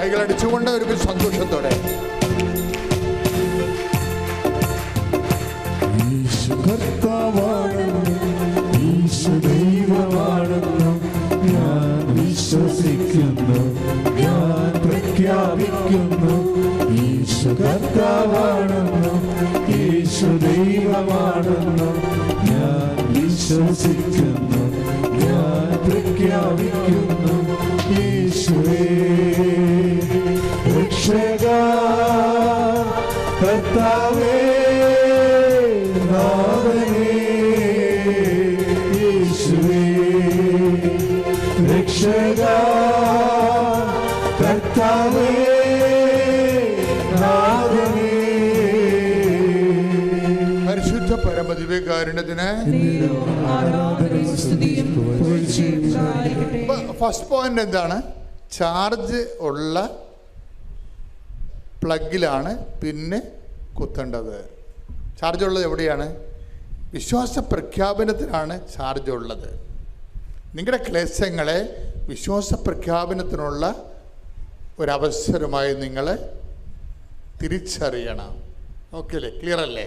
കൈകളടിച്ചുകൊണ്ട് ഒരു സന്തോഷത്തോടെ ഈശോ കർത്താവാണെന്ന്, ഈശോ ദൈവമാണെന്ന് ഞാൻ വിശ്വസിക്കുന്നു, ഞാൻ പ്രഖ്യാപിക്കുന്നു. ഈശോ കർത്താവാണെന്ന്, ഈശോ ദൈവമാണെന്ന് ഞാൻ വിശ്വസിക്കുന്നു, ഞാൻ പ്രഖ്യാപിക്കുന്നു. യേശുവേ രക്ഷകാ, കർത്താവേ നാഥനേ, യേശുവേ രക്ഷകാ, കർത്താവേ നാഥനേ. പരിശുദ്ധ പരമദിവ്യകാരുണ്യത്തിന് ഫസ്റ്റ് പോയിന്റ് എന്താണ്? ചാർജ് ഉള്ള പ്ലഗിലാണ് പിന്നെ കുത്തേണ്ടത്. ചാർജ് ഉള്ളത് എവിടെയാണ്? വിശ്വാസ പ്രഖ്യാപനത്തിനാണ് ചാർജ് ഉള്ളത്. നിങ്ങളുടെ ക്ലേശങ്ങളെ വിശ്വാസ പ്രഖ്യാപനത്തിനുള്ള ഒരവസരമായി നിങ്ങൾ തിരിച്ചറിയണം. ഓക്കെ അല്ലേ? ക്ലിയർ അല്ലേ?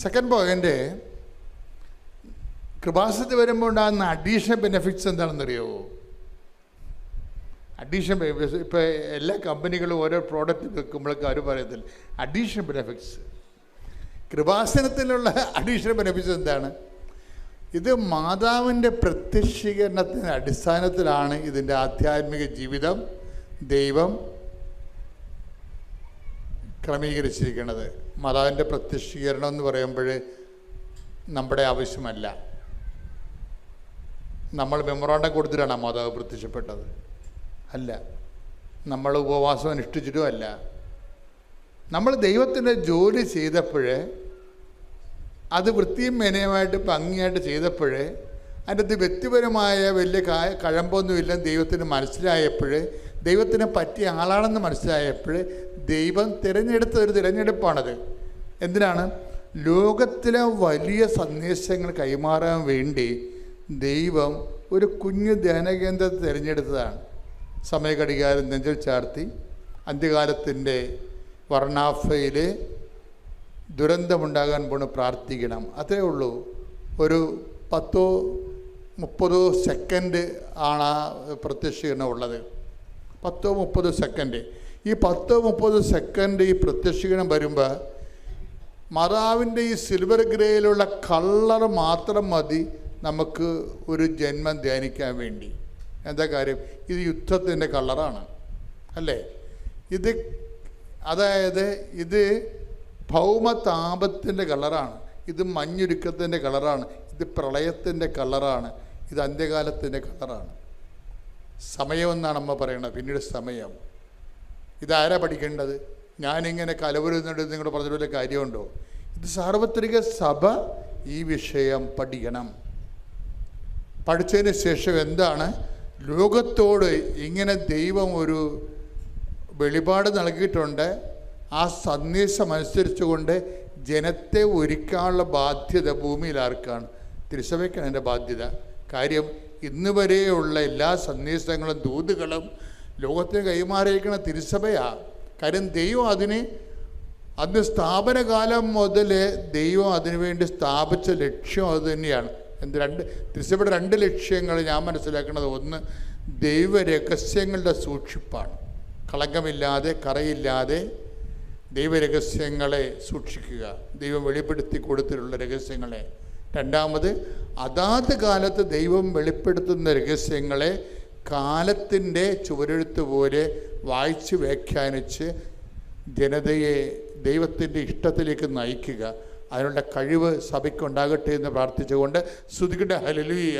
സെക്കൻഡ് പോയിന്റ്, കൃപാസനത്തിൽ വരുമ്പോൾ ഉണ്ടാകുന്ന അഡീഷണൽ ബെനിഫിറ്റ്സ് എന്താണെന്നറിയാമോ? അഡീഷണൽ ബെനിഫിറ്റ്സ് ഇപ്പോൾ എല്ലാ കമ്പനികളും ഓരോ പ്രോഡക്റ്റ് വെക്കുമ്പോഴൊക്കെ അവർ പറയത്തില്ല അഡീഷണൽ ബെനിഫിറ്റ്സ്. കൃപാസനത്തിലുള്ള അഡീഷണൽ ബെനിഫിറ്റ്സ് എന്താണ്? ഇത് മാതാവിൻ്റെ പ്രത്യക്ഷീകരണത്തിൻ്റെ അടിസ്ഥാനത്തിലാണ് ഇതിൻ്റെ ആധ്യാത്മിക ജീവിതം ദൈവം ക്രമീകരിച്ചിരിക്കുന്നത്. മാതാവിൻ്റെ പ്രത്യക്ഷീകരണം എന്ന് പറയുമ്പോൾ നമ്മുടെ ആവശ്യമല്ല. നമ്മൾ മെമ്മോറാണ്ടം കൊടുത്തിട്ടാണ് മാതാവ് പ്രത്യക്ഷപ്പെട്ടത് അല്ല. നമ്മൾ ഉപവാസം അനുഷ്ഠിച്ചിട്ടും അല്ല. നമ്മൾ ദൈവത്തിൻ്റെ ജോലി ചെയ്തപ്പോഴേ, അത് വൃത്തിയും മെനയുമായിട്ട് ഭംഗിയായിട്ട് ചെയ്തപ്പോഴേ, അതിൻ്റെ വ്യക്തിപരമായ വലിയ കഴമ്പൊന്നുമില്ല ദൈവത്തിന് മനസ്സിലായപ്പോൾ, ദൈവത്തിന് പറ്റിയ ആളാണെന്ന് മനസ്സിലായപ്പോൾ ദൈവം തിരഞ്ഞെടുത്ത ഒരു തിരഞ്ഞെടുപ്പാണത്. എന്തിനാണ്? ലോകത്തിലെ വലിയ സന്ദേശങ്ങൾ കൈമാറാൻ വേണ്ടി ദൈവം ഒരു കുഞ്ഞു ധ്യാനകേന്ദ്രത്തെ തിരഞ്ഞെടുത്തതാണ്. സമയഘടികാരം നെഞ്ചിൽ ചാർത്തി അന്ത്യകാലത്തിൻ്റെ വർണ്ണാഫയിൽ ദുരന്തമുണ്ടാകാൻ പോണ് പ്രാർത്ഥിക്കണം. അത്രേ ഉള്ളൂ. ഒരു 10-30 സെക്കൻഡ് ആണ് ആ പ്രത്യക്ഷീകരണം ഉള്ളത്. 10-30 സെക്കൻഡ്. ഈ 10-30 സെക്കൻഡ് ഈ പ്രത്യക്ഷീകരണം വരുമ്പോൾ മാതാവിൻ്റെ ഈ സിൽവർ ഗ്രേയിലുള്ള കളർ മാത്രം മതി നമുക്ക് ഒരു ജന്മം ധ്യാനിക്കാൻ വേണ്ടി. എന്താ കാര്യം? ഇത് യുദ്ധത്തിൻ്റെ കളറാണ് അല്ലേ? ഇത് അതായത് ഇത് ഭൗമതാപത്തിൻ്റെ കളറാണ്, ഇത് മഞ്ഞുരുക്കത്തിൻ്റെ കളറാണ്, ഇത് പ്രളയത്തിൻ്റെ കളറാണ്, ഇത് അന്ത്യകാലത്തിൻ്റെ കളറാണ്. സമയമെന്നാണ് അമ്മ പറയണത്. പിന്നീട് സമയം. ഇതാരാ പഠിക്കേണ്ടത്? ഞാനിങ്ങനെ കലവരുന്നുണ്ട് നിങ്ങൾ പറഞ്ഞ കാര്യമുണ്ടോ? ഇത് സാർവത്രിക സഭ ഈ വിഷയം പഠിക്കണം. പഠിച്ചതിന് ശേഷം എന്താണ് ലോകത്തോട് ഇങ്ങനെ ദൈവം ഒരു വെളിപാട് നൽകിയിട്ടുണ്ട്. ആ സന്ദേശം അനുസരിച്ചുകൊണ്ട് ജനത്തെ ഒരുക്കാനുള്ള ബാധ്യത ഭൂമിയിൽ ആർക്കാണ്? തിരുസഭയ്ക്കാണ് എൻ്റെ ബാധ്യത. കാര്യം ഇന്ന് വരെയുള്ള എല്ലാ സന്ദേശങ്ങളും ദൂതുകളും ലോകത്തിന് കൈമാറിയിരിക്കുന്ന തിരുസഭയാണ്. കാര്യം ദൈവം അതിന് സ്ഥാപനകാലം മുതൽ ദൈവം അതിനുവേണ്ടി സ്ഥാപിച്ച ലക്ഷ്യം അത് തന്നെയാണ്. തിരുസഭയുടെ 2 ലക്ഷ്യങ്ങൾ ഞാൻ മനസ്സിലാക്കുന്നത്. ഒന്ന്, ദൈവരഹസ്യങ്ങളുടെ സൂക്ഷിപ്പാണ്. കളങ്കമില്ലാതെ കറയില്ലാതെ ദൈവരഹസ്യങ്ങളെ സൂക്ഷിക്കുക, ദൈവം വെളിപ്പെടുത്തി കൊടുത്തിട്ടുള്ള രഹസ്യങ്ങളെ. രണ്ടാമത്, അതാത് കാലത്ത് ദൈവം വെളിപ്പെടുത്തുന്ന രഹസ്യങ്ങളെ കാലത്തിൻ്റെ ചുവരെഴുത്ത് പോലെ വായിച്ച് വ്യാഖ്യാനിച്ച് ജനതയെ ദൈവത്തിൻ്റെ ഇഷ്ടത്തിലേക്ക് നയിക്കുക. അതിനുള്ള കഴിവ് സഭയ്ക്കുണ്ടാകട്ടെ എന്ന് പ്രാർത്ഥിച്ചുകൊണ്ട് സ്തുതിക്കട്ടെ. ഹല്ലേലൂയ.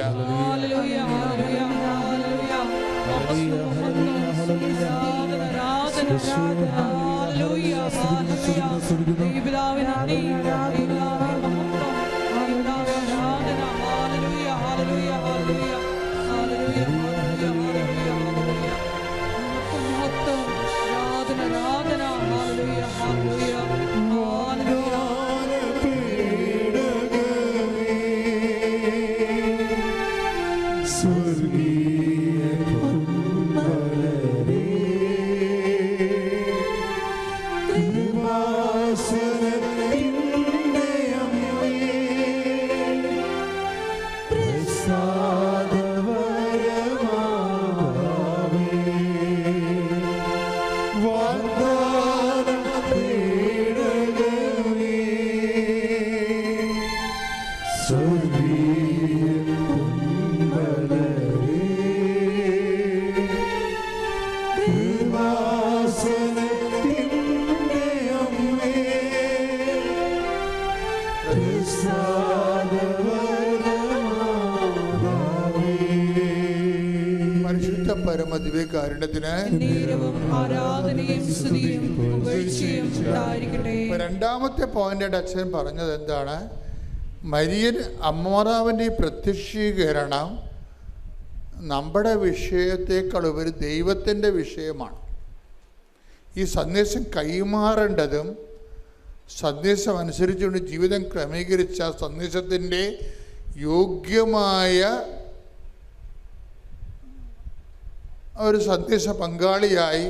സ്വർഗീയ പരിശുദ്ധ പരമദിവ്യകാരുണ്യത്തിന് ആരാധനയും സ്തുതിയും പുകഴ്ചയും ഉണ്ടായിരിക്കട്ടെ. രണ്ടാമത്തെ പോയിന്റ് അച്ഛൻ പറഞ്ഞത് എന്താണ്? മരിയൻ അമ്മമാതാവിൻ്റെ ഈ പ്രത്യക്ഷീകരണം നമ്മുടെ വിഷയത്തേക്കാൾ ഉപരി ദൈവത്തിൻ്റെ വിഷയമാണ്. ഈ സന്ദേശം കൈമാറേണ്ടതും സന്ദേശം അനുസരിച്ചുകൊണ്ട് ജീവിതം ക്രമീകരിച്ച സന്ദേശത്തിൻ്റെ യോഗ്യമായ ഒരു സന്ദേശ പങ്കാളിയായി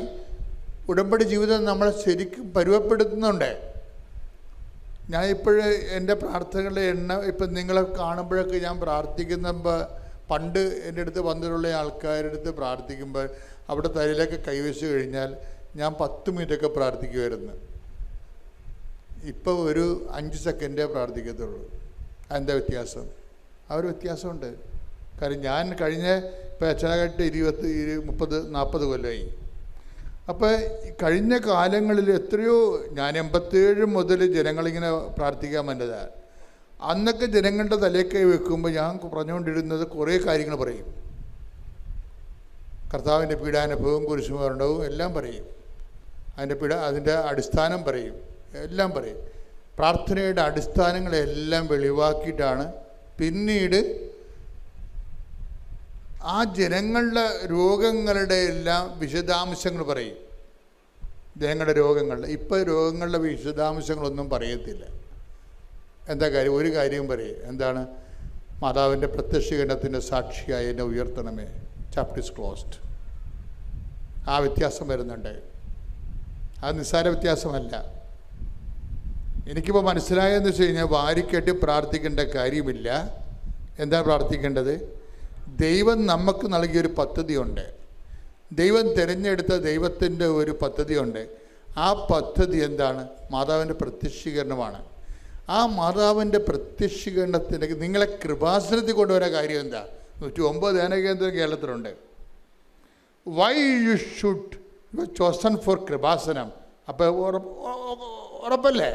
ഉടമ്പടി ജീവിതം നമ്മളെ ശരിക്കും പരുവപ്പെടുത്തുന്നുണ്ട്. ഞാൻ ഇപ്പോഴേ എൻ്റെ പ്രാർത്ഥനകളുടെ ഇപ്പം നിങ്ങളെ കാണുമ്പോഴൊക്കെ ഞാൻ പ്രാർത്ഥിക്കുമ്പോൾ പണ്ട് എൻ്റെ അടുത്ത് വന്നിട്ടുള്ള ആൾക്കാരുടെ അടുത്ത് പ്രാർത്ഥിക്കുമ്പോൾ അവിടെ തലയിലൊക്കെ കൈവച്ച് കഴിഞ്ഞാൽ ഞാൻ 10 മിനിറ്റൊക്കെ പ്രാർത്ഥിക്കുമായിരുന്നു. ഇപ്പോൾ ഒരു 5 സെക്കൻഡേ പ്രാർത്ഥിക്കത്തുള്ളൂ. അതിൻ്റെ വ്യത്യാസം ആ ഒരു വ്യത്യാസമുണ്ട്. കാര്യം ഞാൻ കഴിഞ്ഞ ഇപ്പോൾ അച്ഛനായിട്ട് 30-40 കൊല്ലമായി. അപ്പോൾ കഴിഞ്ഞ കാലങ്ങളിൽ എത്രയോ ഞാൻ 87 മുതൽ ജനങ്ങളിങ്ങനെ പ്രാർത്ഥിക്കാൻ വന്നതാണ്. അന്നൊക്കെ ജനങ്ങളുടെ തലക്കൈ വെക്കുമ്പോൾ ഞാൻ പറഞ്ഞുകൊണ്ടിരുന്നത് കുറേ കാര്യങ്ങൾ പറയും. കർത്താവിൻ്റെ പീഡാനുഭവവും കുരിശുമരണവും എല്ലാം പറയും. അതിൻ്റെ അടിസ്ഥാനം പറയും, എല്ലാം പറയും. പ്രാർത്ഥനയുടെ അടിസ്ഥാനങ്ങളെല്ലാം വെളിവാക്കിയിട്ടാണ് പിന്നീട് ആ ജനങ്ങളുടെ രോഗങ്ങളുടെ എല്ലാം വിശദാംശങ്ങൾ പറയും. ജനങ്ങളുടെ രോഗങ്ങളുടെ ഇപ്പോൾ രോഗങ്ങളുടെ വിശദാംശങ്ങളൊന്നും പറയത്തില്ല. എന്താ കാര്യം? ഒരു കാര്യവും പറയും. എന്താണ്? മാതാവിൻ്റെ പ്രത്യക്ഷീകരണത്തിൻ്റെ സാക്ഷിയായി എന്നെ ഉയർത്തണമേ, ചാപ്റ്റർ ഈസ് ക്ലോസ്ഡ്. ആ വ്യത്യാസം വരുന്നുണ്ട്. അത് നിസ്സാര വ്യത്യാസമല്ല. എനിക്കിപ്പോൾ മനസ്സിലായെന്ന് വെച്ച് കഴിഞ്ഞാൽ വാരിക്കെട്ടി പ്രാർത്ഥിക്കേണ്ട കാര്യമില്ല. എന്താ പ്രാർത്ഥിക്കേണ്ടത്? ദൈവം നമുക്ക് നൽകിയൊരു പദ്ധതിയുണ്ട്. ദൈവം തിരഞ്ഞെടുത്ത ദൈവത്തിൻ്റെ ഒരു പദ്ധതിയുണ്ട്. ആ പദ്ധതി എന്താണ്? മാതാവിൻ്റെ പ്രത്യക്ഷീകരണമാണ്. ആ മാതാവിൻ്റെ പ്രത്യക്ഷീകരണത്തിൻ്റെ നിങ്ങളെ കൃപാസനത്തിൽ കൊണ്ടുവരാൻ കാര്യം എന്താ? 109 ധ്യാനകേന്ദ്രം കേരളത്തിലുണ്ട്. Why you should you are chosen for Kripasanam. അപ്പോൾ ഉറപ്പല്ലേ?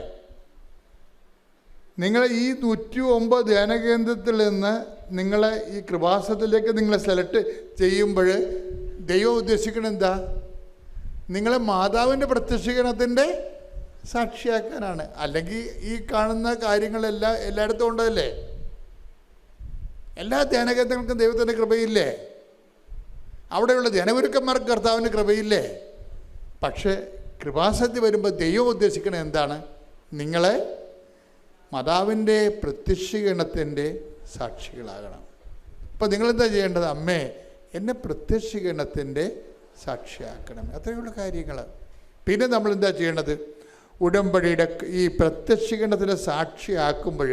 നിങ്ങൾ ഈ 109 ധ്യാനകേന്ദ്രത്തിൽ നിന്ന് നിങ്ങളെ ഈ കൃപാസനത്തിലേക്ക് നിങ്ങളെ സെലക്ട് ചെയ്യുമ്പോൾ ദൈവം ഉദ്ദേശിക്കുന്നത് എന്താ? നിങ്ങളെ മാതാവിൻ്റെ പ്രത്യക്ഷീകരണത്തിൻ്റെ സാക്ഷിയാക്കാനാണ്. അല്ലെങ്കിൽ ഈ കാണുന്ന കാര്യങ്ങളെല്ലാം എല്ലായിടത്തും ഉണ്ടല്ലേ? എല്ലാ ധ്യാനകേന്ദ്രങ്ങൾക്കും ദൈവത്തിൻ്റെ കൃപയില്ലേ? അവിടെയുള്ള ധ്യാനഗുരുക്കന്മാർക്ക് കർത്താവിൻ്റെ കൃപയില്ലേ? പക്ഷേ കൃപാസനത്തിൽ വരുമ്പോൾ ദൈവം ഉദ്ദേശിക്കുന്നത് എന്താണ്? നിങ്ങളെ മാതാവിൻ്റെ പ്രത്യക്ഷീകരണത്തിൻ്റെ സാക്ഷികളാകണം. അപ്പോൾ നിങ്ങളെന്താ ചെയ്യേണ്ടത്? അമ്മേ, എന്നെ പ്രത്യക്ഷീകരണത്തിൻ്റെ സാക്ഷിയാക്കണം. അത്രയുള്ള കാര്യങ്ങൾ. പിന്നെ നമ്മളെന്താ ചെയ്യേണ്ടത്? ഉടമ്പടിയുടെ ഈ പ്രത്യക്ഷീകരണത്തിൻ്റെ സാക്ഷിയാക്കുമ്പോൾ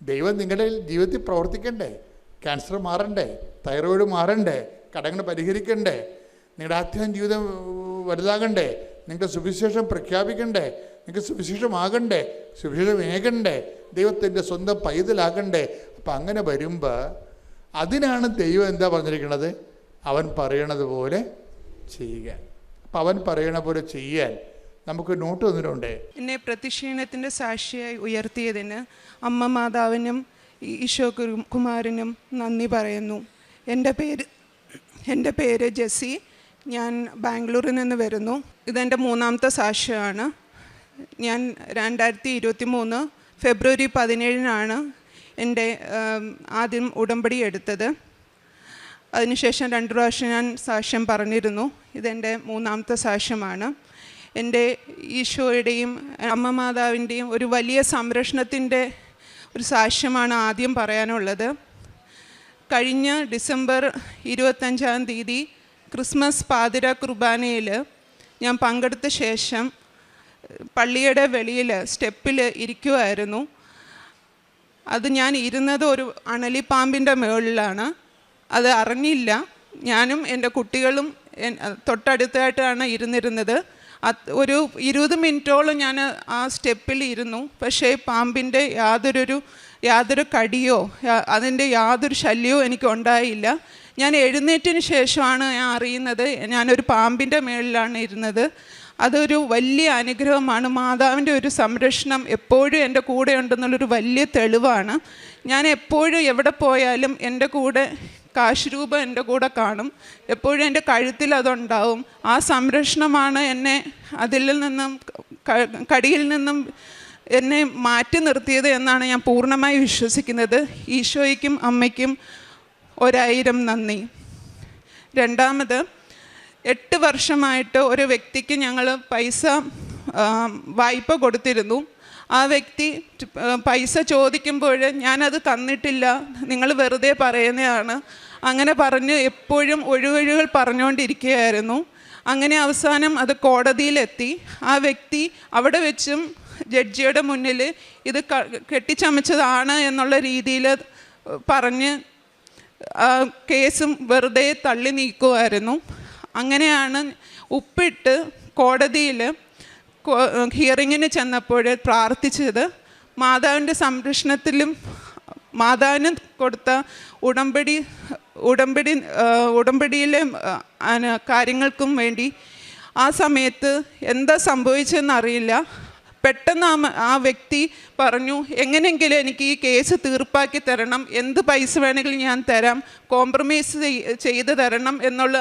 ദൈവം നിങ്ങളുടെ ജീവിതത്തിൽ പ്രവർത്തിക്കണ്ടേ? ക്യാൻസർ മാറണ്ടേ? തൈറോയിഡ് മാറണ്ടേ? കടങ്ങൾ പരിഹരിക്കണ്ടേ? നിങ്ങളുടെ ആത്മീയ ജീവിതം വലുതാകണ്ടേ? നിങ്ങളുടെ സുവിശേഷം പ്രഖ്യാപിക്കണ്ടേ? നിങ്ങൾക്ക് സുവിശേഷമാകണ്ടേ? സുവിശേഷം ഏകണ്ടേ? ദൈവത്തിൻ്റെ സ്വന്തം പൈതലാകണ്ടേ? അപ്പം അങ്ങനെ വരുമ്പോൾ അതിനാണ് ദൈവം എന്താ പറഞ്ഞിരിക്കുന്നത്? അവൻ പറയണത് പോലെ ചെയ്യുക. അപ്പം അവൻ പറയണ പോലെ ചെയ്യാൻ നമുക്ക് നോട്ട് തന്നിട്ടുണ്ട്. എന്നെ പ്രത്യക്ഷീകരണത്തിൻ്റെ സാക്ഷിയായി ഉയർത്തിയതിന് അമ്മ മാതാവിനും ഈശോ കുമാരനും നന്ദി പറയുന്നു. എൻ്റെ പേര് ജെസ്സി. ഞാൻ ബാംഗ്ലൂരിൽ നിന്ന് വരുന്നു. ഇതെൻ്റെ 3ാമത്തെ സാക്ഷ്യമാണ്. ഞാൻ 2023 ഫെബ്രുവരി 17 എൻ്റെ ആദ്യം ഉടമ്പടി എടുത്തത്. അതിനുശേഷം 2 പ്രാവശ്യം ഞാൻ സാക്ഷ്യം പറഞ്ഞിരുന്നു. ഇതെൻ്റെ 3ാമത്തെ സാക്ഷ്യമാണ്. എൻ്റെ ഈശോയുടെയും അമ്മ മാതാവിൻ്റെയും ഒരു വലിയ സംരക്ഷണത്തിൻ്റെ ഒരു സാക്ഷ്യമാണ് ആദ്യം പറയാനുള്ളത്. കഴിഞ്ഞ ഡിസംബർ 25 ക്രിസ്മസ് പാതിര കുർബാനയിൽ ഞാൻ പങ്കെടുത്ത ശേഷം പള്ളിയുടെ വെളിയിൽ സ്റ്റെപ്പിൽ ഇരിക്കുമായിരുന്നു. അത് ഞാൻ ഇരുന്നത് ഒരു അണലിപ്പാമ്പിൻ്റെ മുകളിലാണ്. അത് അറിഞ്ഞില്ല. ഞാനും എൻ്റെ കുട്ടികളും തൊട്ടടുത്തായിട്ടാണ് ഇരുന്നിരുന്നത്. ഒരു 20 മിനിറ്റോളം ഞാൻ ആ സ്റ്റെപ്പിൽ ഇരുന്നു. പക്ഷേ പാമ്പിൻ്റെ യാതൊരു കടിയോ അതിൻ്റെ യാതൊരു ശല്യവും എനിക്ക് ഉണ്ടായില്ല. ഞാൻ എഴുന്നേറ്റിന് ശേഷമാണ് ഞാൻ അറിയുന്നത് ഞാനൊരു പാമ്പിൻ്റെ മുകളിലാണ് ഇരുന്നത്. അതൊരു വലിയ അനുഗ്രഹമാണ്. മാതാവിൻ്റെ ഒരു സംരക്ഷണം എപ്പോഴും എൻ്റെ കൂടെ ഉണ്ടെന്നുള്ളൊരു വലിയ തെളിവാണ്. ഞാൻ എപ്പോഴും എവിടെ പോയാലും എൻ്റെ കൂടെ കാശ് രൂപം എൻ്റെ കൂടെ കാണും, എപ്പോഴും എൻ്റെ കഴുത്തിൽ അതുണ്ടാവും. ആ സംരക്ഷണമാണ് എന്നെ അതിൽ നിന്നും കടിയിൽ നിന്നും എന്നെ മാറ്റി നിർത്തിയത് എന്നാണ് ഞാൻ പൂർണ്ണമായി വിശ്വസിക്കുന്നത്. ഈശോയ്ക്കും അമ്മയ്ക്കും 1000 നന്ദി. രണ്ടാമത്, 8 വർഷമായിട്ട് ഒരു വ്യക്തിക്ക് ഞങ്ങൾ പൈസ വായ്പ കൊടുത്തിരുന്നു. ആ വ്യക്തി പൈസ ചോദിക്കുമ്പോൾ ഞാനത് തന്നിട്ടില്ല, നിങ്ങൾ വെറുതെ പറയുന്നതാണ്, അങ്ങനെ പറഞ്ഞ് എപ്പോഴും ഒഴിവൊഴികൾ പറഞ്ഞുകൊണ്ടിരിക്കുകയായിരുന്നു. അങ്ങനെ അവസാനം അത് കോടതിയിലെത്തി. ആ വ്യക്തി അവിടെ വെച്ചും ജഡ്ജിയുടെ മുന്നിൽ ഇത് കെട്ടിച്ചമച്ചതാണ് എന്നുള്ള രീതിയിൽ പറഞ്ഞ് കേസും വെറുതെ തള്ളി നീക്കുമായിരുന്നു. അങ്ങനെയാണ് ഉപ്പിട്ട് കോടതിയിൽ ഹിയറിങ്ങിന് ചെന്നപ്പോൾ പ്രാർത്ഥിച്ചത്. മാതാവിൻ്റെ സംരക്ഷണത്തിലും മാതാവിന് കൊടുത്ത ഉടമ്പടിയിലെ കാര്യങ്ങൾക്കും വേണ്ടി ആ സമയത്ത് എന്താ സംഭവിച്ചതെന്നറിയില്ല. പെട്ടെന്ന് ആ വ്യക്തി പറഞ്ഞു, എങ്ങനെയെങ്കിലും എനിക്ക് ഈ കേസ് തീർപ്പാക്കി തരണം, എന്ത് പൈസ വേണമെങ്കിലും ഞാൻ തരാം, കോംപ്രമൈസ് ചെയ്ത് തരണം എന്നുള്ള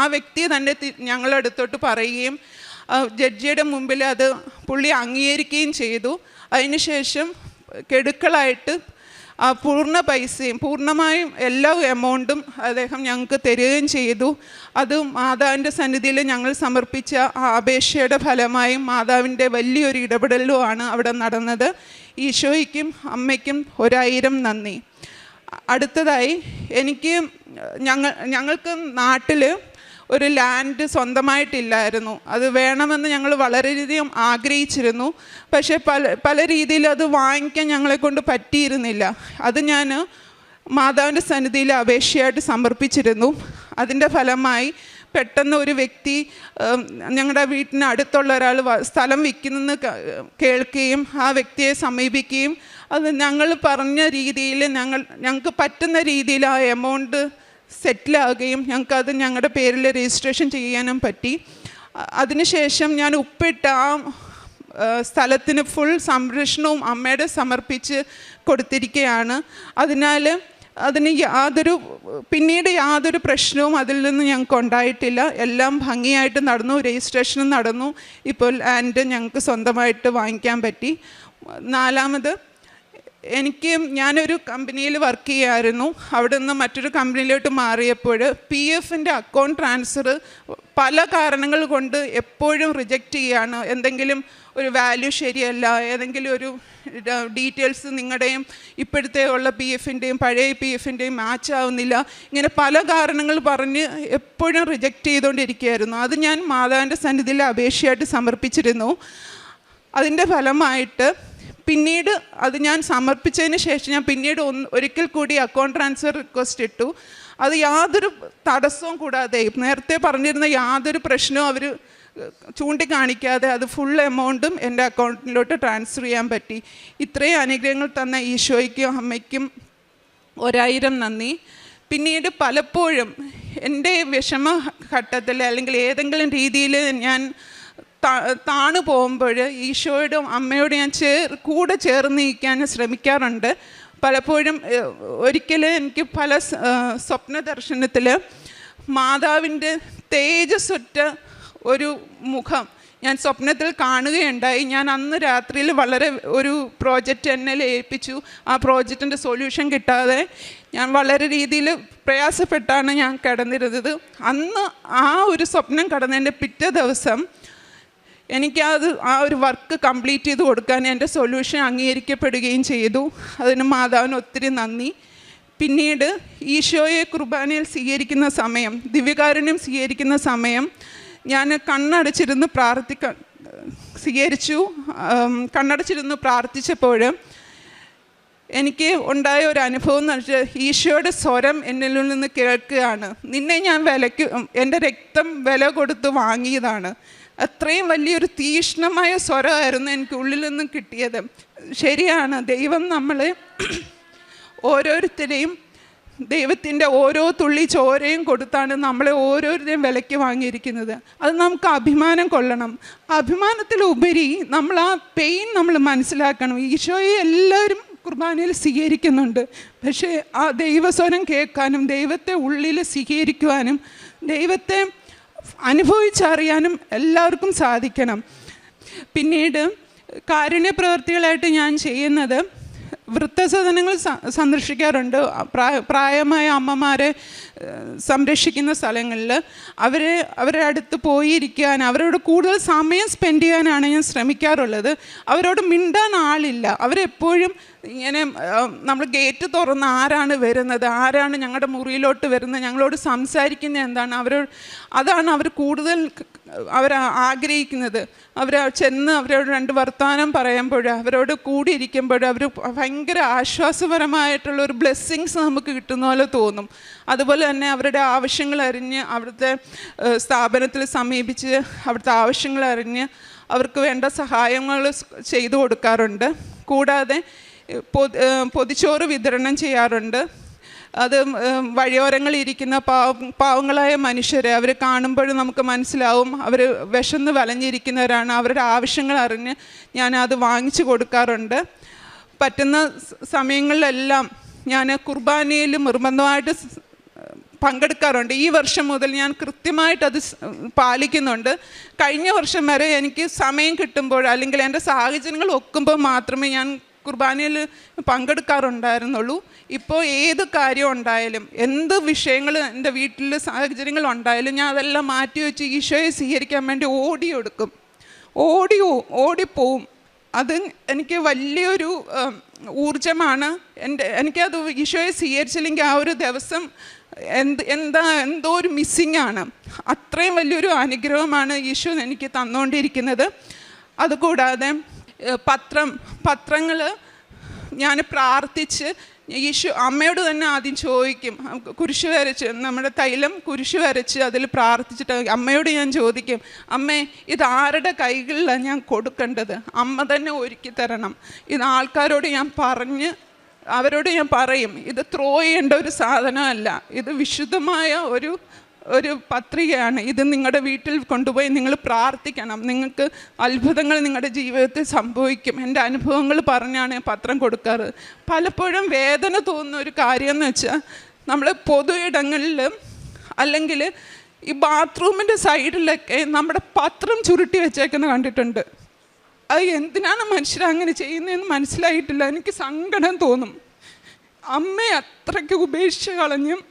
ആ വ്യക്തി തന്നെ ഞങ്ങളുടെ അടുത്തോട്ട് പറയുകയും ജഡ്ജിയുടെ മുമ്പിൽ അത് പുള്ളി അംഗീകരിക്കുകയും ചെയ്തു. അതിനുശേഷം ഗഡുക്കളായിട്ട് പൂർണ്ണ പൈസയും പൂർണ്ണമായും എല്ലാ എമൗണ്ടും അദ്ദേഹം ഞങ്ങൾക്ക് തരികയും ചെയ്തു. അത് മാതാവിൻ്റെ സന്നിധിയിൽ ഞങ്ങൾ സമർപ്പിച്ച ആ അപേക്ഷയുടെ ഫലമായും മാതാവിൻ്റെ വലിയൊരു ഇടപെടലുമാണ് അവിടെ നടന്നത്. ഈശോയ്ക്കും അമ്മയ്ക്കും 1000 നന്ദി. അടുത്തതായി, ഞങ്ങൾക്ക് നാട്ടിൽ ഒരു ലാൻഡ് സ്വന്തമായിട്ടില്ലായിരുന്നു. അത് വേണമെന്ന് ഞങ്ങൾ വളരെയധികം ആഗ്രഹിച്ചിരുന്നു. പക്ഷേ പല രീതിയിൽ അത് വാങ്ങിക്കാൻ ഞങ്ങളെക്കൊണ്ട് പറ്റിയിരുന്നില്ല. അത് ഞാൻ മാതാവിൻ്റെ സന്നിധിയിൽ അപേക്ഷയായിട്ട് സമർപ്പിച്ചിരുന്നു. അതിൻ്റെ ഫലമായി പെട്ടെന്ന് ഒരു വ്യക്തി ഞങ്ങളുടെ വീട്ടിന് അടുത്തുള്ള ഒരാൾ സ്ഥലം വിൽക്കുന്നെന്ന് കേൾക്കുകയും ആ വ്യക്തിയെ സമീപിക്കുകയും അത് ഞങ്ങൾ പറഞ്ഞ രീതിയിൽ ഞങ്ങൾക്ക് പറ്റുന്ന രീതിയിൽ ആ എമൗണ്ട് സെറ്റിലാവുകയും ഞങ്ങൾക്കത് ഞങ്ങളുടെ പേരിൽ രജിസ്ട്രേഷൻ ചെയ്യാനും പറ്റി. അതിനുശേഷം ഞാൻ ഉപ്പിട്ട ആ സ്ഥലത്തിന് ഫുൾ സംരക്ഷണവും അമ്മയുടെ സമർപ്പിച്ച് കൊടുത്തിരിക്കുകയാണ്. അതിനാൽ അതിന് പിന്നീട് യാതൊരു പ്രശ്നവും അതിൽ നിന്ന് ഞങ്ങൾക്ക് ഉണ്ടായിട്ടില്ല. എല്ലാം ഭംഗിയായിട്ട് നടന്നു, രജിസ്ട്രേഷനും നടന്നു. ഇപ്പോൾ ലാൻഡ് ഞങ്ങൾക്ക് സ്വന്തമായിട്ട് വാങ്ങിക്കാൻ പറ്റി. നാലാമത്, ഞാനൊരു കമ്പനിയിൽ വർക്ക് ചെയ്യുമായിരുന്നു. അവിടെ നിന്ന് മറ്റൊരു കമ്പനിയിലോട്ട് മാറിയപ്പോൾ PFൻ്റെ അക്കൗണ്ട് ട്രാൻസ്ഫർ പല കാരണങ്ങൾ കൊണ്ട് എപ്പോഴും റിജക്റ്റ് ചെയ്യുകയാണ്. എന്തെങ്കിലും ഒരു വാല്യൂ ശരിയല്ല, ഏതെങ്കിലും ഒരു ഡീറ്റെയിൽസ് നിങ്ങളുടെയും ഇപ്പോഴത്തെ ഉള്ള PFൻ്റെയും പഴയ PFൻ്റെയും മാച്ച് ആവുന്നില്ല, ഇങ്ങനെ പല കാരണങ്ങൾ പറഞ്ഞ് എപ്പോഴും റിജക്റ്റ് ചെയ്തുകൊണ്ടിരിക്കുകയായിരുന്നു. അത് ഞാൻ മാതാവിൻ്റെ സന്നിധിയിൽ അപേക്ഷയായിട്ട് സമർപ്പിച്ചിരുന്നു. അതിൻ്റെ ഫലമായിട്ട് പിന്നീട് അത് ഞാൻ സമർപ്പിച്ചതിന് ശേഷം ഞാൻ പിന്നീട് ഒരിക്കൽ കൂടി അക്കൗണ്ട് ട്രാൻസ്ഫർ റിക്വസ്റ്റ് ഇട്ടു. അത് യാതൊരു തടസ്സവും കൂടാതെ, നേരത്തെ പറഞ്ഞിരുന്ന യാതൊരു പ്രശ്നവും അവർ ചൂണ്ടിക്കാണിക്കാതെ അത് ഫുൾ എമൗണ്ടും എൻ്റെ അക്കൗണ്ടിലോട്ട് ട്രാൻസ്ഫർ ചെയ്യാൻ പറ്റി. ഇത്രയും അനുഗ്രഹങ്ങൾ തന്ന ഈശോയ്ക്കും അമ്മയ്ക്കും 1000 നന്ദി. പിന്നീട് പലപ്പോഴും എൻ്റെ വിഷമഘട്ടത്തിൽ അല്ലെങ്കിൽ ഏതെങ്കിലും രീതിയിൽ ഞാൻ താണു പോകുമ്പോൾ ഈശോയോടും അമ്മയോടും ഞാൻ കൂടെ ചേർന്ന് നിൽക്കാൻ ശ്രമിക്കാറുണ്ട്. പലപ്പോഴും ഒരിക്കലും എനിക്ക് പല സ്വപ്ന ദർശനത്തിൽ മാതാവിൻ്റെ തേജസ്സുറ്റ ഒരു മുഖം ഞാൻ സ്വപ്നത്തിൽ കാണുകയുണ്ടായി. ഞാൻ അന്ന് രാത്രിയിൽ ഒരു പ്രോജക്റ്റ് എന്നെ ഏൽപ്പിച്ചു. ആ പ്രോജക്റ്റിൻ്റെ സൊല്യൂഷൻ കിട്ടാതെ ഞാൻ വളരെ രീതിയിൽ പ്രയാസപ്പെട്ടാണ് ഞാൻ കിടന്നിരുന്നത്. അന്ന് ആ ഒരു സ്വപ്നം കടന്നതിൻ്റെ പിറ്റേ ദിവസം ആ ഒരു വർക്ക് കംപ്ലീറ്റ് ചെയ്ത് കൊടുക്കാൻ എൻ്റെ സൊല്യൂഷൻ അംഗീകരിക്കപ്പെടുകയും ചെയ്തു. അതിന് മാതാവിന് ഒത്തിരി നന്ദി. പിന്നീട് ഈശോയെ കുർബാനയിൽ സ്വീകരിക്കുന്ന സമയം, ദിവ്യകാരുണ്യം സ്വീകരിക്കുന്ന സമയം ഞാൻ കണ്ണടച്ചിരുന്ന് പ്രാർത്ഥിച്ചപ്പോൾ എനിക്ക് ഉണ്ടായ ഒരു അനുഭവം എന്ന് വെച്ചാൽ ഈശോയുടെ സ്വരം എന്നിൽ നിന്ന് കേൾക്കുകയാണ്. നിന്നെ ഞാൻ എൻ്റെ രക്തം വില കൊടുത്ത് വാങ്ങിയതാണ്. അത്രയും വലിയൊരു തീക്ഷ്ണമായ സ്വരമായിരുന്നു എനിക്ക് ഉള്ളിൽ നിന്നും കിട്ടിയത്. ശരിയാണ്, ദൈവം നമ്മളെ ഓരോരുത്തരെയും ദൈവത്തിൻ്റെ ഓരോ തുള്ളി ചോരയും കൊടുത്താണ് നമ്മളെ ഓരോരുത്തരെയും വിലയ്ക്ക് വാങ്ങിയിരിക്കുന്നത്. അത് നമുക്ക് അഭിമാനം കൊള്ളണം. അഭിമാനത്തിലുപരി നമ്മൾ ആ പെയിൻ നമ്മൾ മനസ്സിലാക്കണം. ഈശോയെ എല്ലാവരും കുർബാനയിൽ സ്വീകരിക്കുന്നുണ്ട്. പക്ഷേ ആ ദൈവസ്വരം കേൾക്കാനും ദൈവത്തെ ഉള്ളിൽ സ്വീകരിക്കുവാനും ദൈവത്തെ അനുഭവിച്ചറിയാനും എല്ലാവർക്കും സാധിക്കണം. പിന്നീട് കാരുണ്യ പ്രവൃത്തികളായിട്ട് ഞാൻ ചെയ്യുന്നത് വൃദ്ധസദനങ്ങൾ സന്ദർശിക്കാറുണ്ട്. പ്രായമായ അമ്മമാരെ സംരക്ഷിക്കുന്ന സ്ഥലങ്ങളിൽ അവരുടെ അടുത്ത് പോയിരിക്കാൻ, അവരോട് കൂടുതൽ സമയം സ്പെൻഡ് ചെയ്യാനാണ് ഞാൻ ശ്രമിക്കാറുള്ളത്. അവരോട് മിണ്ടാൻ ആളില്ല. അവരെപ്പോഴും ഇങ്ങനെ നമ്മൾ ഗേറ്റ് തുറന്ന് ആരാണ് വരുന്നത്, ആരാണ് ഞങ്ങളുടെ മുറിയിലോട്ട് വരുന്നത്, ഞങ്ങളോട് സംസാരിക്കുന്നത് എന്താണ്, അതാണ് അവർ കൂടുതൽ ആഗ്രഹിക്കുന്നത്. ചെന്ന് അവരോട് 2 വർത്തമാനം പറയുമ്പോൾ, അവരോട് കൂടിയിരിക്കുമ്പോൾ അവർ ഭയങ്കര ആശ്വാസപരമായിട്ടുള്ള ഒരു ബ്ലെസ്സിങ്സ് നമുക്ക് കിട്ടുന്ന പോലെ തോന്നും. അതുപോലെ തന്നെ അവരുടെ ആവശ്യങ്ങൾ അറിഞ്ഞ് അവിടുത്തെ സ്ഥാപനത്തിൽ സമീപിച്ച് അവിടുത്തെ ആവശ്യങ്ങൾ അറിഞ്ഞ് അവർക്ക് വേണ്ട സഹായങ്ങൾ ചെയ്തു കൊടുക്കാറുണ്ട്. കൂടാതെ പൊതിച്ചോറ് വിതരണം ചെയ്യാറുണ്ട്. അത് വഴിയോരങ്ങളിരിക്കുന്ന പാവങ്ങളായ മനുഷ്യരെ അവർ കാണുമ്പോൾ നമുക്ക് മനസ്സിലാവും അവർ വിശന്ന് വലഞ്ഞിരിക്കുന്നവരാണ്. അവരുടെ ആവശ്യങ്ങൾ അറിഞ്ഞ് ഞാൻ അത് വാങ്ങിച്ചു കൊടുക്കാറുണ്ട്. പറ്റുന്ന സമയങ്ങളിലെല്ലാം ഞാൻ കുർബാനയിൽ നിർബന്ധമായിട്ട് പങ്കെടുക്കാറുണ്ട്. ഈ വർഷം മുതൽ ഞാൻ കൃത്യമായിട്ടത് പാലിക്കുന്നുണ്ട്. കഴിഞ്ഞ വർഷം വരെ എനിക്ക് സമയം കിട്ടുമ്പോൾ അല്ലെങ്കിൽ എൻ്റെ സാഹചര്യങ്ങൾ ഒക്കുമ്പോൾ മാത്രമേ ഞാൻ കുർബാനയിൽ പങ്കെടുക്കാറുണ്ടായിരുന്നുള്ളൂ. ഇപ്പോൾ ഏത് കാര്യം ഉണ്ടായാലും, എന്ത് വിഷയങ്ങൾ എൻ്റെ വീട്ടിൽ സാഹചര്യങ്ങൾ ഉണ്ടായാലും ഞാൻ അതെല്ലാം മാറ്റി വെച്ച് ഈശോയെ സ്വീകരിക്കാൻ വേണ്ടി ഓടിപ്പോവും. അത് എനിക്ക് വലിയൊരു ഊർജമാണ്. എനിക്കത് ഈശോയെ സ്വീകരിച്ചില്ലെങ്കിൽ ആ ഒരു ദിവസം എന്തോ ഒരു മിസ്സിങ് ആണ്. അത്രയും വലിയൊരു അനുഗ്രഹമാണ് ഈശോ എനിക്ക് തന്നുകൊണ്ടിരിക്കുന്നത്. അതുകൂടാതെ പത്രങ്ങൾ ഞാൻ പ്രാർത്ഥിച്ച് ഈശോ അമ്മയോട് തന്നെ ആദ്യം ചോദിക്കും. കുരിശ് വരച്ച് നമ്മുടെ തൈലം കുരിശ് വരച്ച് അതിൽ പ്രാർത്ഥിച്ചിട്ട് അമ്മയോട് ഞാൻ ചോദിക്കും, അമ്മേ ഇത് ആരുടെ കൈകളിലാണ് ഞാൻ കൊടുക്കേണ്ടത്? അമ്മ തന്നെ ഒരുക്കി തരണം. ഇത് ആൾക്കാരോട് അവരോട് ഞാൻ പറയും, ഇത് ത്രോ ചെയ്യേണ്ട ഒരു സാധനമല്ല, ഇത് വിശുദ്ധമായ ഒരു പത്രികയാണ്. ഇത് നിങ്ങളുടെ വീട്ടിൽ കൊണ്ടുപോയി നിങ്ങൾ പ്രാർത്ഥിക്കണം. നിങ്ങൾക്ക് അത്ഭുതങ്ങൾ നിങ്ങളുടെ ജീവിതത്തിൽ സംഭവിക്കും. എൻ്റെ അനുഭവങ്ങൾ പറഞ്ഞാണ് പത്രം കൊടുക്കാറ്. പലപ്പോഴും വേദന തോന്നുന്ന ഒരു കാര്യം എന്ന് വെച്ചാൽ, നമ്മൾ പൊതു ഇടങ്ങളിൽ അല്ലെങ്കിൽ ഈ ബാത്റൂമിൻ്റെ സൈഡിലൊക്കെ നമ്മുടെ പത്രം ചുരുട്ടി വെച്ചേക്കുന്നത് കണ്ടിട്ടുണ്ട്. അത് എന്തിനാണ് മനുഷ്യർ അങ്ങനെ ചെയ്യുന്നതെന്ന് മനസ്സിലായിട്ടില്ല. എനിക്ക് സങ്കടം തോന്നും. അമ്മയെ അത്രയ്ക്ക് ഉപേക്ഷിച്ച് കളഞ്ഞും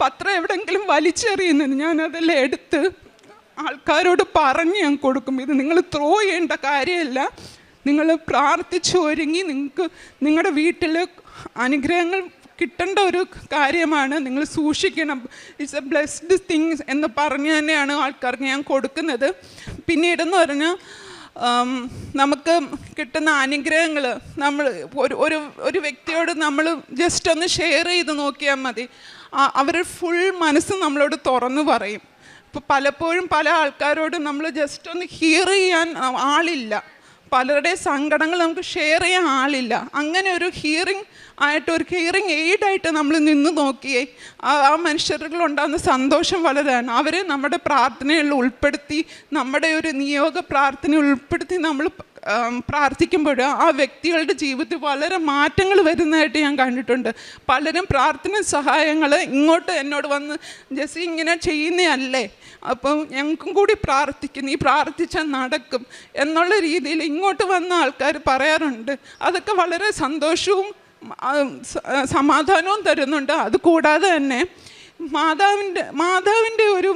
പത്രം എവിടെയെങ്കിലും വലിച്ചെറിയുന്നത് ഞാനതെല്ലാം എടുത്ത് ആൾക്കാരോട് പറഞ്ഞ് ഞാൻ കൊടുക്കും. ഇത് നിങ്ങൾ ത്രോ ചെയ്യേണ്ട കാര്യമല്ല, നിങ്ങൾ പ്രാർത്ഥിച്ച് ഒരുങ്ങി നിങ്ങൾക്ക് നിങ്ങളുടെ വീട്ടിൽ അനുഗ്രഹങ്ങൾ കിട്ടേണ്ട ഒരു കാര്യമാണ്, നിങ്ങൾ സൂക്ഷിക്കണം. ഇറ്റ്സ് എ ബ്ലെസ്ഡ് തിങ് എന്ന് പറഞ്ഞ് തന്നെയാണ് ആൾക്കാർക്ക് ഞാൻ കൊടുക്കുന്നത്. പിന്നീടെന്ന് പറഞ്ഞാൽ നമുക്ക് കിട്ടുന്ന അനുഗ്രഹങ്ങൾ നമ്മൾ ഒരു വ്യക്തിയോട് നമ്മൾ ജസ്റ്റ് ഒന്ന് ഷെയർ ചെയ്ത് നോക്കിയാൽ മതി. അവർ ഫുൾ മനസ്സ് നമ്മളോട് തുറന്നു പറയും. ഇപ്പോൾ പലപ്പോഴും പല ആൾക്കാരോടും നമ്മൾ ജസ്റ്റ് ഒന്ന് ഹിയർ ചെയ്യാൻ ആളില്ല. പലരുടെ സങ്കടങ്ങൾ നമുക്ക് ഷെയർ ചെയ്യാൻ ആളില്ല. അങ്ങനെ ഒരു ഹിയറിംഗ് എയ്ഡായിട്ട് നമ്മൾ നിന്ന് നോക്കിയേ ആ മനുഷ്യர்களுണ്ടാകുന്ന സന്തോഷം വളരെയാണ്. അവരെ നമ്മുടെ പ്രാർത്ഥനയിൽ ഉൾപ്പെടുത്തി, നമ്മുടെ ഒരു നിയോഗ പ്രാർത്ഥന ഉൾപ്പെടുത്തി നമ്മൾ പ്രാർത്ഥിക്കുമ്പോൾ ആ വ്യക്തികളുടെ ജീവിതത്തിൽ വളരെ മാറ്റങ്ങൾ വരുന്നതായിട്ട് ഞാൻ കണ്ടിട്ടുണ്ട്. പലരും പ്രാർത്ഥന സഹായങ്ങൾ ഇങ്ങോട്ട് എന്നോട് വന്ന് ജെസ്സി ഇങ്ങനെ ചെയ്യുന്നതല്ലേ, അപ്പം ഞങ്ങൾക്കും കൂടി പ്രാർത്ഥിക്കും, നീ പ്രാർത്ഥിച്ചാൽ നടക്കും എന്നുള്ള രീതിയിൽ ഇങ്ങോട്ട് വന്ന ആൾക്കാർ പറയാറുണ്ട്. അതൊക്കെ വളരെ സന്തോഷവും സമാധാനവും തരുന്നുണ്ട്. അതുകൂടാതെ തന്നെ മാതാവിൻ്റെ ഒരു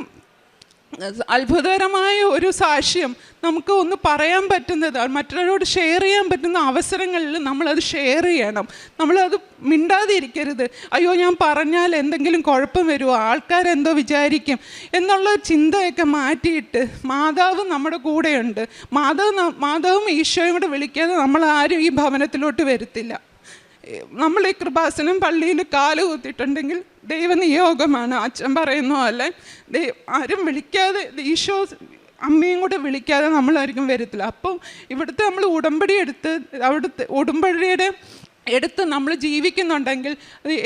അത്ഭുതകരമായ ഒരു സാക്ഷ്യം നമുക്ക് ഒന്ന് പറയാൻ പറ്റുന്നത്, മറ്റുള്ളവരോട് ഷെയർ ചെയ്യാൻ പറ്റുന്ന അവസരങ്ങളിൽ നമ്മളത് ഷെയർ ചെയ്യണം. നമ്മളത് മിണ്ടാതിരിക്കരുത്. അയ്യോ ഞാൻ പറഞ്ഞാൽ എന്തെങ്കിലും കുഴപ്പം വരുമോ, ആൾക്കാരെന്തോ വിചാരിക്കും എന്നുള്ള ചിന്തയൊക്കെ മാറ്റിയിട്ട് മാതാവ് നമ്മുടെ കൂടെയുണ്ട്. മാതാവും ഈശോയും കൂടെ വിളിക്കാതെ നമ്മളാരും ഈ ഭവനത്തിലോട്ട് വരുത്തില്ല. നമ്മൾ ഈ കൃപാസനം പള്ളിയിൽ കാല് കുത്തിയിട്ടുണ്ടെങ്കിൽ ദൈവനിയോഗമാണ്. അച്ഛൻ പറയുന്ന പോലെ ആരും വിളിക്കാതെ, ഈശോ അമ്മയും കൂടെ വിളിക്കാതെ നമ്മളായിരിക്കും വരത്തില്ല. അപ്പം ഇവിടുത്തെ നമ്മൾ ഉടമ്പടിയുടെ എടുത്ത് നമ്മൾ ജീവിക്കുന്നുണ്ടെങ്കിൽ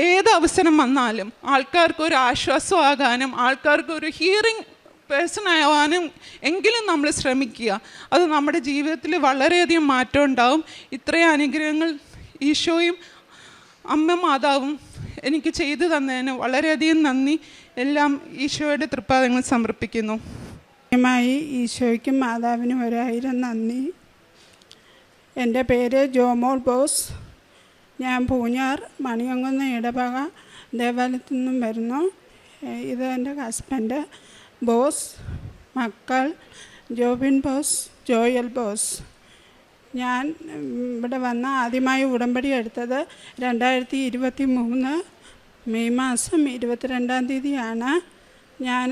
ഏത് അവസരം വന്നാലും ആൾക്കാർക്ക് ഒരു ആശ്വാസമാകാനും ആൾക്കാർക്ക് ഒരു ഹിയറിംഗ് പേഴ്സൺ ആവാനും എങ്കിലും നമ്മൾ ശ്രമിക്കുക. അത് നമ്മുടെ ജീവിതത്തിൽ വളരെയധികം മാറ്റം ഉണ്ടാവും. ഇത്രയും അനുഗ്രഹങ്ങൾ ഈശോയും അമ്മ മാതാവും എനിക്ക് ചെയ്തു തന്നതിന് വളരെയധികം നന്ദി. എല്ലാം ഈശോയുടെ തൃപ്പാദങ്ങൾ സമർപ്പിക്കുന്നു. ഈശോയ്ക്കും മാതാവിനും 1000 നന്ദി. എൻ്റെ പേര് ജോമോൾ ബോസ്. ഞാൻ പൂഞ്ഞാർ മണിയങ്കുന്ന് ഇടവക ദേവാലയത്തിൽ നിന്നും വരുന്നു. ഇത് എൻ്റെ ഹസ്ബൻഡ് ബോസ്, മക്കൾ ജോബിൻ ബോസ്, ജോയൽ ബോസ്. ഞാൻ ഇവിടെ വന്ന ആദ്യമായി ഉടമ്പടി എടുത്തത് 2023 മെയ് മാസം 22-ാം തീയതിയാണ്. ഞാൻ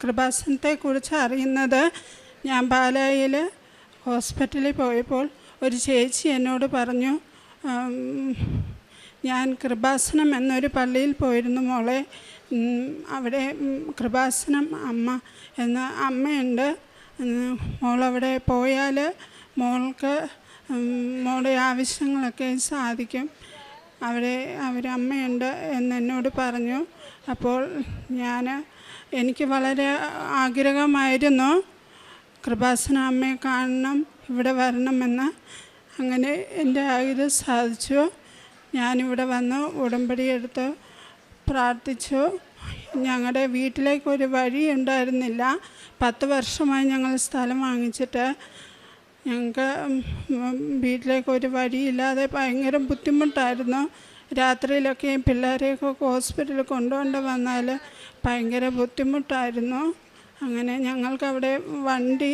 കൃപാസനത്തെക്കുറിച്ച് അറിയുന്നത് ഞാൻ പാലായിൽ ഹോസ്പിറ്റലിൽ പോയപ്പോൾ ഒരു ചേച്ചി എന്നോട് പറഞ്ഞു, ഞാൻ കൃപാസനം എന്നൊരു പള്ളിയിൽ പോയിരുന്നു മോളെ, അവിടെ കൃപാസനം അമ്മ എന്ന അമ്മയുണ്ട്, മോളവിടെ പോയാൽ മോൾക്ക് മോളുടെ ആവശ്യങ്ങളൊക്കെ സാധിക്കും, അവരമ്മയുണ്ട് എന്നോട് പറഞ്ഞു. അപ്പോൾ എനിക്ക് വളരെ ആഗ്രഹമായിരുന്നു കൃപാസന അമ്മയെ കാണണം, ഇവിടെ വരണമെന്ന്. അങ്ങനെ എൻ്റെ ആഗ്രഹം സാധിച്ചു. ഞാനിവിടെ വന്ന് ഉടമ്പടി എടുത്ത് പ്രാർത്ഥിച്ചു. ഞങ്ങളുടെ വീട്ടിലേക്കൊരു വഴി ഉണ്ടായിരുന്നില്ല. 10 വർഷമായി ഞങ്ങൾ സ്ഥലം വാങ്ങിച്ചിട്ട് ഞങ്ങൾക്ക് വീട്ടിലേക്കൊരു വഴിയില്ലാതെ ഭയങ്കര ബുദ്ധിമുട്ടായിരുന്നു. രാത്രിയിലൊക്കെ പിള്ളേരെയൊക്കെ ഹോസ്പിറ്റലിൽ കൊണ്ടുകൊണ്ട് വന്നാൽ ഭയങ്കര ബുദ്ധിമുട്ടായിരുന്നു. അങ്ങനെ ഞങ്ങൾക്കവിടെ വണ്ടി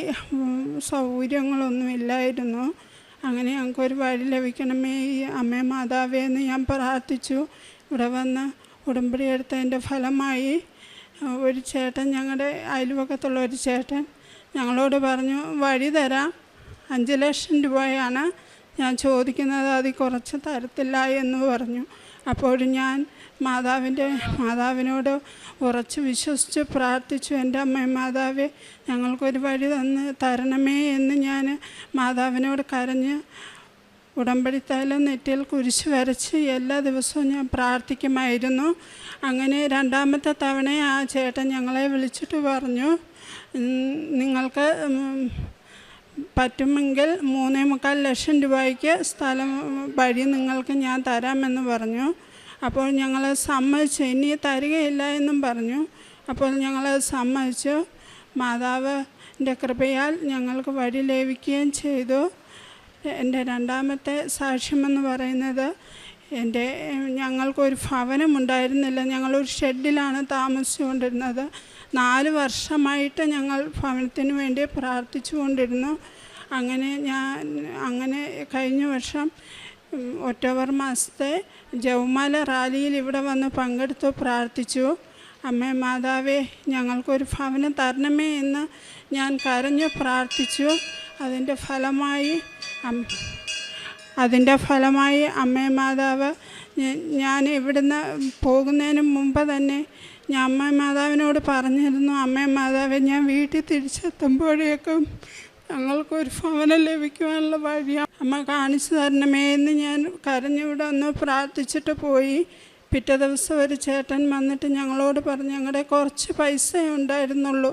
സൗകര്യങ്ങളൊന്നും ഇല്ലായിരുന്നു. അങ്ങനെ ഞങ്ങൾക്കൊരു വഴി ലഭിക്കണമേ ഈ അമ്മേ മാതാവേ എന്ന് ഞാൻ പ്രാർത്ഥിച്ചു. ഇവിടെ വന്ന് ഉടമ്പടി എടുത്തതിൻ്റെ ഫലമായി ഒരു ചേട്ടൻ, ഞങ്ങളുടെ അയൽവക്കത്തുള്ള ഒരു ചേട്ടൻ ഞങ്ങളോട് പറഞ്ഞു, വഴി തരാം, 5 ലക്ഷം രൂപയാണ് ഞാൻ ചോദിക്കുന്നത്, അതിൽ കുറച്ച് തരത്തില്ല എന്ന് പറഞ്ഞു. അപ്പോൾ ഞാൻ മാതാവിനോട് ഉറച്ച് വിശ്വസിച്ച് പ്രാർത്ഥിച്ചു, എൻ്റെ അമ്മ മാതാവേ ഞങ്ങൾക്കൊരു വഴി തരണമേ എന്ന് ഞാൻ മാതാവിനോട് കരഞ്ഞ് ഉടമ്പടി തൈലം നെറ്റിയിൽ കുരിശ് വരച്ച് എല്ലാ ദിവസവും ഞാൻ പ്രാർത്ഥിക്കുമായിരുന്നു. അങ്ങനെ 2ാമത്തെ തവണ ആ ചേട്ടൻ ഞങ്ങളെ വിളിച്ചിട്ട് പറഞ്ഞു, നിങ്ങൾക്ക് പറ്റുമെങ്കിൽ 3.25 ലക്ഷം രൂപയ്ക്ക് സ്ഥലം വഴി നിങ്ങൾക്ക് ഞാൻ തരാമെന്ന് പറഞ്ഞു. അപ്പോൾ ഞങ്ങൾ സമ്മതിച്ചു, ഇനി തരികയില്ല എന്നും പറഞ്ഞു. അപ്പോൾ ഞങ്ങൾ സമ്മതിച്ചു. മാതാവിൻ്റെ കൃപയാൽ ഞങ്ങൾക്ക് വഴി ലഭിക്കുകയും ചെയ്തു. എൻ്റെ 2ാമത്തെ സാക്ഷ്യമെന്ന് പറയുന്നത്, ഞങ്ങൾക്കൊരു ഭവനമുണ്ടായിരുന്നില്ല. ഞങ്ങളൊരു ഷെഡിലാണ് താമസിച്ചുകൊണ്ടിരുന്നത്. 4 വർഷമായിട്ട് ഞങ്ങൾ ഭവനത്തിന് വേണ്ടി പ്രാർത്ഥിച്ചു കൊണ്ടിരുന്നു. അങ്ങനെ കഴിഞ്ഞ വർഷം ഒക്ടോബർ മാസത്തെ ജവമാല റാലിയിൽ ഇവിടെ വന്ന് പങ്കെടുത്തു പ്രാർത്ഥിച്ചു. അമ്മേ മാതാവേ ഞങ്ങൾക്കൊരു ഭവനം തരണമേ എന്ന് ഞാൻ കരഞ്ഞു പ്രാർത്ഥിച്ചു. അതിൻ്റെ ഫലമായി അമ്മേ മാതാവ്, ഞാൻ ഇവിടുന്ന് പോകുന്നതിന് മുമ്പ് തന്നെ ഞാൻ അമ്മേ മാതാവിനോട് പറഞ്ഞിരുന്നു, അമ്മേ മാതാവേ ഞാൻ വീട്ടിൽ തിരിച്ചെത്തുമ്പോഴേക്കും ഞങ്ങൾക്കൊരു ഭവനം ലഭിക്കുവാനുള്ള വഴി അമ്മ കാണിച്ചു തരണമേ എന്ന് ഞാൻ കരഞ്ഞിവിടെ ഒന്ന് പ്രാർത്ഥിച്ചിട്ട് പോയി. പിറ്റേ ദിവസം ഒരു ചേട്ടൻ വന്നിട്ട് ഞങ്ങളോട് പറഞ്ഞു, ഞങ്ങളുടെ കുറച്ച് പൈസ ഉണ്ടായിരുന്നുള്ളൂ.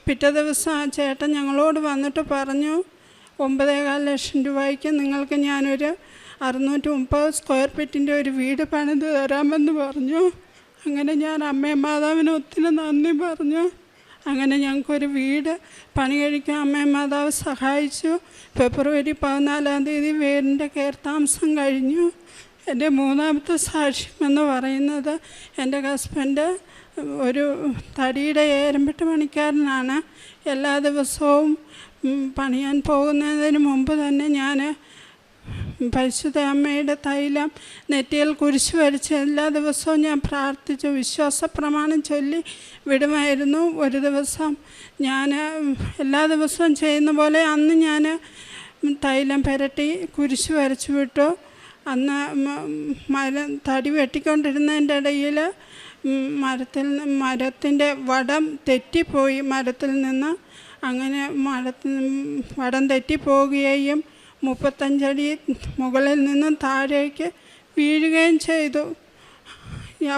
പിറ്റേ ദിവസം ആ ചേട്ടൻ ഞങ്ങളോട് വന്നിട്ട് പറഞ്ഞു, 9.25 ലക്ഷം രൂപയ്ക്ക് നിങ്ങൾക്ക് ഞാനൊരു 630 സ്ക്വയർ ഫീറ്റിൻ്റെ ഒരു വീട് പണിത് തരാമെന്ന് പറഞ്ഞു. അങ്ങനെ ഞാൻ അമ്മേ മാതാവിന് ഒത്തിരി നന്ദി പറഞ്ഞു. അങ്ങനെ ഞങ്ങൾക്കൊരു വീട് പണി കഴിക്കാൻ അമ്മേ മാതാവ് സഹായിച്ചു. ഫെബ്രുവരി 14-ാം തീയതി വീടിൻ്റെ കയർത്താമസം കഴിഞ്ഞു. എൻ്റെ 3ാമത്തെ സാക്ഷ്യമെന്ന് പറയുന്നത്, എൻ്റെ ഹസ്ബൻഡ് ഒരു തടിയുടെ ഏരമ്പെട്ട് പണിക്കാരനാണ്. എല്ലാ ദിവസവും പണിയാൻ പോകുന്നതിന് മുമ്പ് തന്നെ ഞാൻ പരിശുദ്ധ അമ്മയുടെ തൈലം നെറ്റിയിൽ കുരിശ് വരച്ച് എല്ലാ ദിവസവും ഞാൻ പ്രാർത്ഥിച്ചു, വിശ്വാസ പ്രമാണം ചൊല്ലി വിടുമായിരുന്നു. ഒരു ദിവസം ഞാൻ എല്ലാ ദിവസവും ചെയ്യുന്ന പോലെ അന്ന് ഞാൻ തൈലം പുരട്ടി കുരിശ് വരച്ചു വിട്ടു. അന്ന് തടി വെട്ടിക്കൊണ്ടിരുന്നതിൻ്റെ ഇടയിൽ മരത്തിൻ്റെ വടം തെറ്റിപ്പോയി മരത്തിൽ നിന്ന്. അങ്ങനെ വടം തെറ്റിപ്പോവുകയും 35 അടി മുകളിൽ നിന്നും താഴേക്ക് വീഴുകയും ചെയ്തു.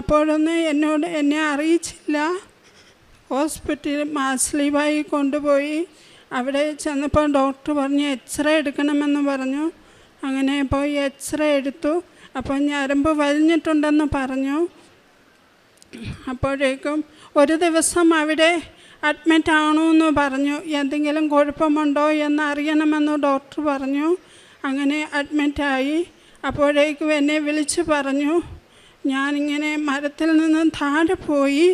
അപ്പോഴൊന്നും എന്നെ അറിയിച്ചില്ല. ഹോസ്പിറ്റലിൽ മാസ്ലീവായി കൊണ്ടുപോയി. അവിടെ ചെന്നപ്പോൾ ഡോക്ടർ പറഞ്ഞു എക്സ്റേ എടുക്കണമെന്ന് പറഞ്ഞു. അങ്ങനെ പോയി എക്സ്റേ എടുത്തു. അപ്പോൾ ഞരമ്പ് വലിഞ്ഞിട്ടുണ്ടെന്ന് പറഞ്ഞു. അപ്പോഴേക്കും ഒരു ദിവസം അവിടെ അഡ്മിറ്റ് ആണോയെന്ന് പറഞ്ഞു. എന്തെങ്കിലും കുഴപ്പമുണ്ടോ എന്ന് അറിയണമെന്ന് ഡോക്ടർ പറഞ്ഞു. അങ്ങനെ അഡ്മിറ്റായി. അപ്പോഴേക്കും എന്നെ വിളിച്ച് പറഞ്ഞു, ഞാനിങ്ങനെ മരത്തിൽ നിന്ന് താഴെ പോയി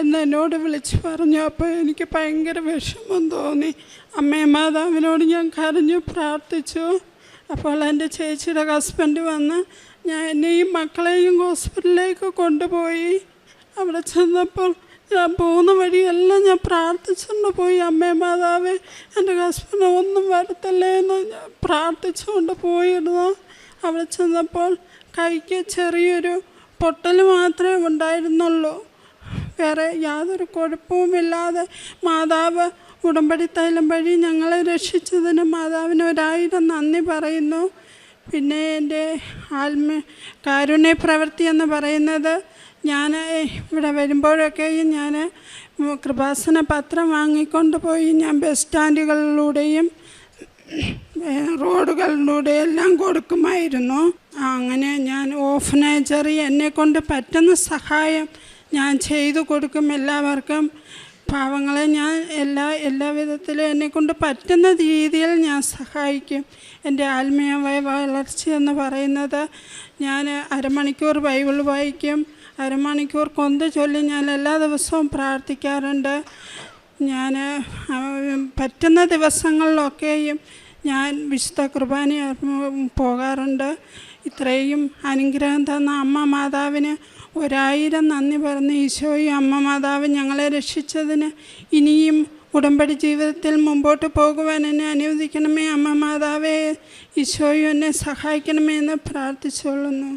എന്നോട് വിളിച്ച് പറഞ്ഞു. അപ്പോൾ എനിക്ക് ഭയങ്കര വിഷമം തോന്നി. അമ്മേ മാതാവിനോട് ഞാൻ കരഞ്ഞു പ്രാർത്ഥിച്ചു. അപ്പോൾ എൻ്റെ ചേച്ചിയുടെ ഹസ്ബൻഡ് വന്ന് എന്നെയും മക്കളെയും ഹോസ്പിറ്റലിലേക്ക് കൊണ്ടുപോയി. അവിടെ ചെന്നപ്പോൾ ഞാൻ പോകുന്ന വഴിയെല്ലാം ഞാൻ പ്രാർത്ഥിച്ചുകൊണ്ട് പോയി, അമ്മേ മാതാവേ എൻ്റെ ഹസ്ബൻഡ് ഒന്നും വരത്തല്ലേ എന്ന് ഞാൻ പ്രാർത്ഥിച്ചുകൊണ്ട് പോയിരുന്നു. അവിടെ ചെന്നപ്പോൾ കൈക്ക് ചെറിയൊരു പൊട്ടൽ മാത്രമേ ഉണ്ടായിരുന്നുള്ളൂ. വേറെ യാതൊരു കുഴപ്പവുമില്ലാതെ മാതാവ് ഉടമ്പടി തൈലം വഴി ഞങ്ങളെ രക്ഷിച്ചതിന് മാതാവിന് 1000 നന്ദി പറയുന്നു. പിന്നെ എൻ്റെ കാരുണ്യ പ്രവൃത്തി എന്ന് പറയുന്നത്, ഞാൻ ഇവിടെ വരുമ്പോഴൊക്കെയും ഞാൻ കൃപാസന പത്രം വാങ്ങിക്കൊണ്ട് പോയി ഞാൻ ബസ് സ്റ്റാൻഡുകളിലൂടെയും റോഡുകളിലൂടെയും എല്ലാം കൊടുക്കുമായിരുന്നു. അങ്ങനെ ഞാൻ ഓഫനേജറി എന്നെക്കൊണ്ട് പറ്റുന്ന സഹായം ഞാൻ ചെയ്തു കൊടുക്കും എല്ലാവർക്കും. പാവങ്ങളെ ഞാൻ എല്ലാ വിധത്തിലും എന്നെക്കൊണ്ട് പറ്റുന്ന രീതിയിൽ ഞാൻ സഹായിക്കും. എൻ്റെ ആത്മീയമായ വളർച്ചയെന്ന് പറയുന്നത്, ഞാൻ അരമണിക്കൂർ ബൈബിൾ വായിക്കും, അരമണിക്കൂർ കൊന്ത ചൊല്ലി ഞാൻ എല്ലാ ദിവസവും പ്രാർത്ഥിക്കാറുണ്ട്. ഞാൻ പറ്റുന്ന ദിവസങ്ങളിലൊക്കെയും ഞാൻ വിശുദ്ധ കുർബാന പോകാറുണ്ട്. ഇത്രയും അനുഗ്രഹം തന്ന അമ്മ മാതാവിന് 1000 നന്ദി പറഞ്ഞ് ഈശോയും അമ്മ മാതാവ് ഞങ്ങളെ രക്ഷിച്ചതിന് ഇനിയും ഉടമ്പടി ജീവിതത്തിൽ മുമ്പോട്ട് പോകുവാൻ എന്നെ അനുവദിക്കണമേ. അമ്മ മാതാവേ, ഈശോയും എന്നെ സഹായിക്കണമേ എന്ന് പ്രാർത്ഥിച്ചുകൊള്ളുന്നു.